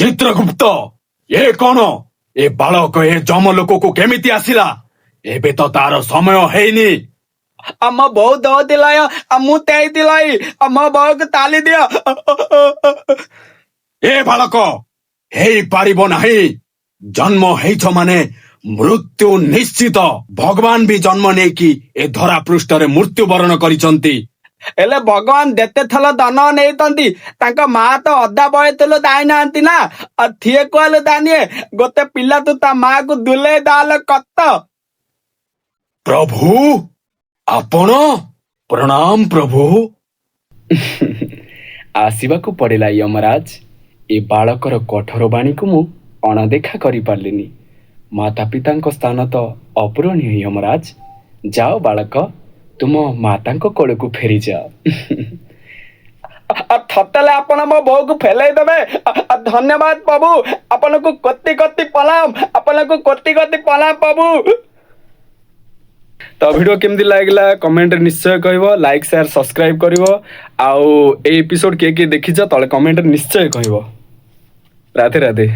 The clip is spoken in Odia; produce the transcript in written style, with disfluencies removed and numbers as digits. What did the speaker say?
ଚିତ୍ରଗୁପ୍ତ, ଏ କଣ? ଏ ବାଳକ ଏ ଯମ ଲୋକକୁ କେମିତି ଆସିଲା? ଏବେ ତ ତାର ସମୟ ହେଇନି। ଆମ ବୋଉ ଦଉଥିଲା ମୁଁ ଦେଇଥିଲା ଆମ ବୋଉକୁ ତାଲି ଦିଅ। ଏ ବାଳକ, ହେଇପାରିବ ନାହିଁ। ଜନ୍ମ ହେଇଛ ମାନେ ମୃତ୍ୟୁ ନିଶ୍ଚିତ। ଭଗବାନ ବି ଜନ୍ମ ନେଇକି ଏ ଧରା ପୃଷ୍ଠରେ ମୃତ୍ୟୁବରଣ କରିଛନ୍ତି। ହେଲେ ଭଗବାନ ଯେତେ ଥର ଦାନ ନେଇଛନ୍ତି ତାଙ୍କ ମା ତ ଅଧା ବୟଥିଲୁ ଯାଇନାହାନ୍ତି ନା। ଆଉ ଥିଏ କହିଲେ ଦାନିଏ ଗୋଟେ ପିଲା ତୁ ତା ମାକୁ ଦୁଲେଇ ଦାଲେ କତ। ପ୍ରଭୁ, ଆପଣ? ପ୍ରଣାମ ପ୍ରଭୁ। ଆସିବାକୁ ପଡ଼ିଲା ଯମରାଜ। ଏ ବାଳକର କଠୋର ବାଣୀକୁ ମୁଁ ଅଣଦେଖା କରିପାରିଲିନି। ମାତା ପିତାଙ୍କ ସ୍ଥାନ ତ ଅପୂରଣୀୟ ଯମରାଜ। ଯାଅ ବାଳକ, ତୁମ ମାତାଙ୍କ କୋଳକୁ ଫେରିଯାଅ। ଥତେଲେ ଆପଣ ମୋ ବୋଉକୁ ଫେଲେଇ ଦେବେ। ଧନ୍ୟବାଦ ପ୍ରଭୁ, ଆପଣଙ୍କୁ କୋଟି କୋଟି ପ୍ରଣାମ, ଆପଣଙ୍କୁ କୋଟି କୋଟି ପ୍ରଣାମ ପ୍ରଭୁ। ତ ଭିଡ଼ିଓ କେମିତି ଲାଗିଲା କମେଣ୍ଟରେ ନିଶ୍ଚୟ କହିବ। ଲାଇକ୍ ସେୟାର ସବସ୍କ୍ରାଇବ କରିବ। ଆଉ ଏଇ ଏପିସୋଡ କିଏ କିଏ ଦେଖିଛ ତଳେ କମେଣ୍ଟରେ ନିଶ୍ଚୟ କହିବ। ରାଧେ ରାଧେ।